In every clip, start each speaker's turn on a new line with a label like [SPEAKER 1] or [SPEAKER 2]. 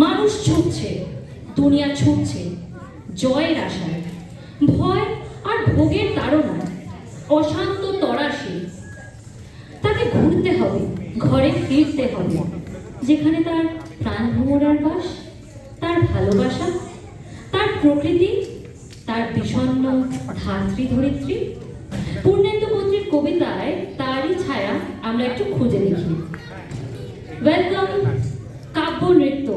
[SPEAKER 1] মানুষ ছুটছে, দুনিয়া ছুটছে জয়ের আশায়, ভয় আর ভোগের তাড়নায়, অশান্ত তরাসে। তাকে ঘুরতে হবে, ঘরে ফিরতে হবে, যেখানে তার প্রাণ ভ্রমরার বাস, তার ভালোবাসা, তার প্রকৃতি, তার বিষণ্ণ ধাত্রী ধরিত্রী। পূর্ণেন্দু মন্ত্রীর কবিতায় তারই ছায়া আমরা একটু খুঁজে দেখি। ওয়েলকাম কাব্য নৃত্য।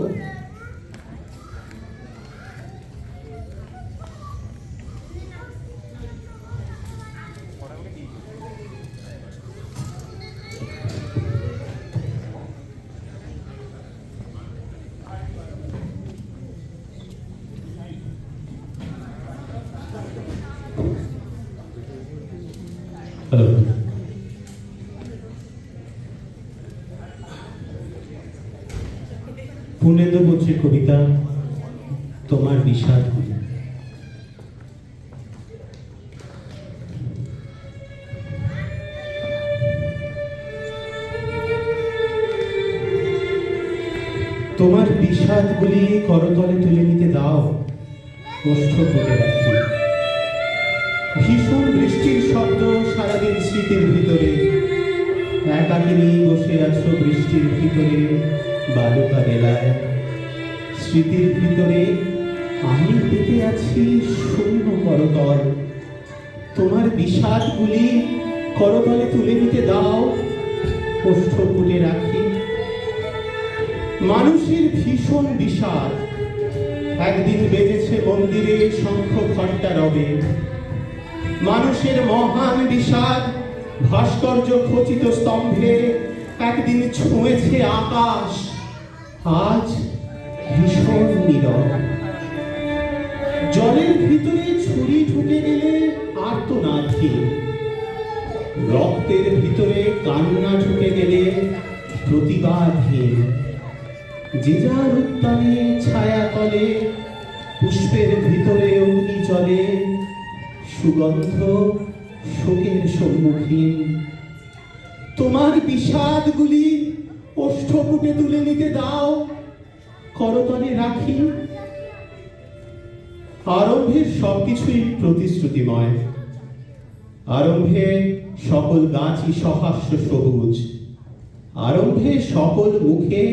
[SPEAKER 2] পূর্ণেন্দু মন্ত্রীর কবিতা তোমার বিষাদ। তোমার বিষাদগুলি করতলে তুলে নিতে দাও, ওষ্ঠ ফুটে রাখি। ভীষণ বৃষ্টির শব্দ সারাদিন স্মৃতির ভিতরে, একাকিনী বসে আছো বৃষ্টির ভিতরে বালুকা বেলায়। স্মৃতির ভিতরে আমি পেতে আছি শূন্য করতল। তোমার বিষাদগুলি করতলে তুলে নিতে দাও, ওষ্ঠ ফুটে রাখি। মানুষের ভীষণ বিষাদ একদিন বেজেছে মন্দিরে শঙ্খ ঘণ্টা রবে। মানুষের মহান বিষাদ ভাস্কর্য খচিত স্তম্ভে একদিন ছুঁয়েছে আকাশ, আজ ভীষণ নীরব। জলের ভিতরে ছুরি ঢুকে গেলে আর্তনাদহীন, রক্তের ভিতরে কান্না ঢুকে গেলে প্রতিবাদহীন। যে যার উত্তানে ছায়া তলে, পুষ্পের ভিতরে অগ্নি জলে, সুগন্ধ শোকের সম্মুখীন। তোমার বিষাদগুলি ওষ্ঠপুটে তুলে নিতে দাও, করতলে রাখি। আরম্ভের সবকিছুই প্রতিশ্রুতিময়। আরম্ভে সকল গাছই সহাস্য সবুজ। আরম্ভে সকল মুখে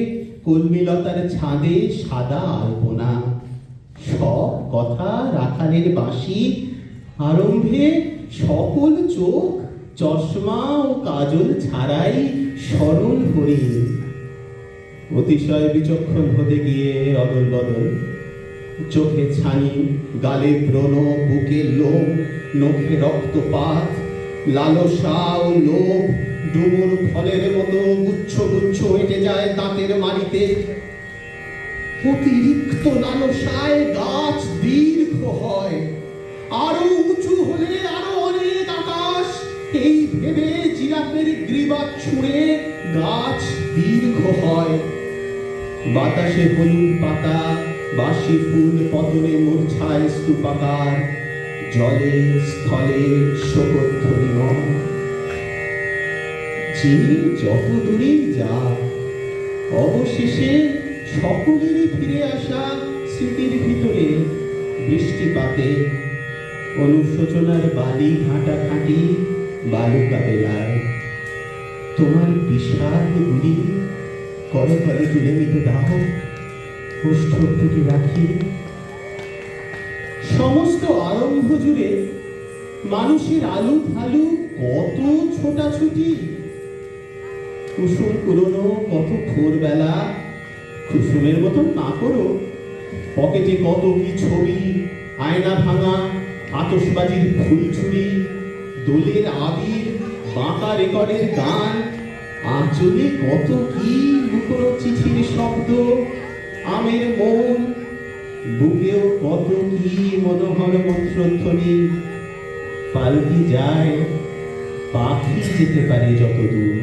[SPEAKER 2] কলমিলতার ছাদে সাদা আলপনা। সব কথা রাখালের বাঁশি। আরম্ভে সকল চোখ চশমা ও কাজল ছাড়াই সরল হরিণ। অতিশয় বিচক্ষণ হতে গিয়ে অদল বদল, চোখে ছানি, গালে ব্রণ, বুকে লোম, নখে রক্তপাত, লালসা ও লোভ ডুমুর ফলের মতো গুচ্ছ গুচ্ছ হেঁটে যায় দাঁতের মাড়িতে। অতিরিক্ত লালসায় গাছ দীর্ঘ হয়, আরো উঁচু হলে আরো অনেক আকাশ। এই ভেবে জিরাফের গ্রীবা ছুঁড়ে গাছ দীর্ঘ হয়। বাতাসে হলুদ পাতা, বাসি ফুল পতনে মূর্ছায় স্তূপাকার। জলে স্থলে শোকধ্বনিময়। যিনি যত দূরেই যাক, অবশেষে সকলেরই ফিরে আসা স্মৃতির ভিতরে বৃষ্টিপাতে, অনুশোচনার বালি ঘাঁটাঘাঁটি বালুকা বেলায়। তোমার বিষাদগুলি করতলে তুলে নিতে দাও, ওষ্ঠ ফুটে রাখি। সমস্ত আরম্ভ জুড়ে মানুষের আলু ঢালু কত ছোটাছুটি। কুসুম কুড়োনো কত ভোরবেলা, কুসুমের মতন না করো। পকেটে কত কি ছবি, আয়না ভাঙা, আতশবাজির ফুলঝুরি, দোলের আবির, বাঁকা রেকর্ডের গান, আঁচলে কত কি লুকোনো চিঠির শব্দ, আমের মন, বুকেও কত কি মনোহর মন্ত্রধ্বনি। পালকি যায়, পাখি যেতে পারে যত দূর।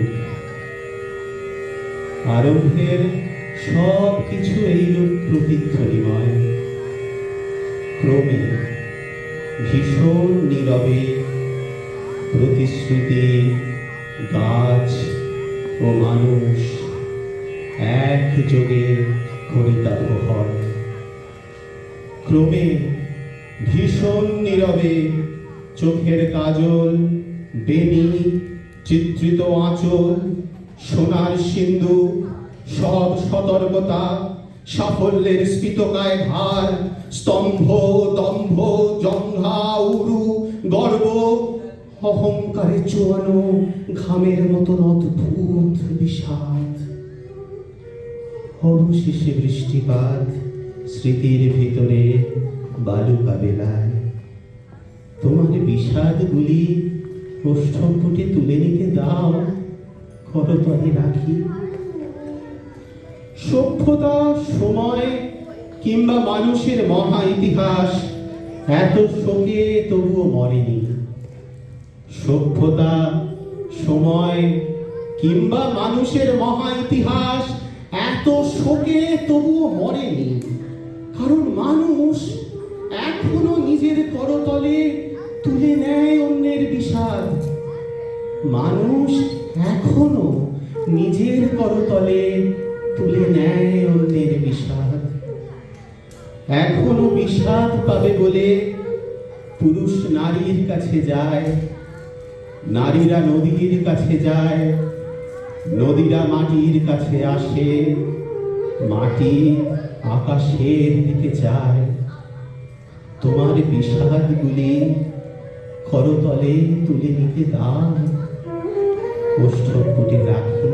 [SPEAKER 2] আরম্ভের সব কিছু এইরূপ প্রতিধ্বনিময়। ক্রমে ভীষণ নীরবে প্রতিশ্রুতি, গাছ ও মানুষ একযোগে করিতাভ হয়। ক্রমে ভীষণ নীরবে চোখের কাজল, বেনি, চিত্রিত আঁচল, সোনার সিন্ধু, সব সতর্কতা, সাফল্যের স্ফীতকায় ভার, স্তম্ভ, দম্ভ, জঙ্ঘা, উরু, গর্ব, অহংকারে চোয়ানো ঘামের মতন অদ্ভুত বিষাদ। অবশেষে বৃষ্টিপাত স্মৃতির ভিতরে বালুকা বেলায়। তোমার বিষাদগুলি ওষ্ঠপুটে তুলে নিতে দাও, করতলে রাখি। সভ্যতা, সময় কিংবা মানুষের মহা ইতিহাস এত শোকে তবুও মরেনি। সভ্যতা, সময় কিংবা মানুষের মহা ইতিহাস এত শোকে তবুও মরেনি, কারণ মানুষ এখনো নিজের করতলে তুলে নেয় অন্যের বিষাদ। মানুষ এখনো নিজের করতলে তুলে নেয় অন্যের বিষাদ। এখনো বিষাদ পাবে বলে পুরুষ নারীর কাছে যায়, নারীরা নদীর কাছে যায়, নদীরা মাটির কাছে আসে, মাটি আকাশের দিকে যায়। তোমার বিষাদগুলি করতলে তুলে নিতে দাও, ওষ্ঠপুটে রাখি।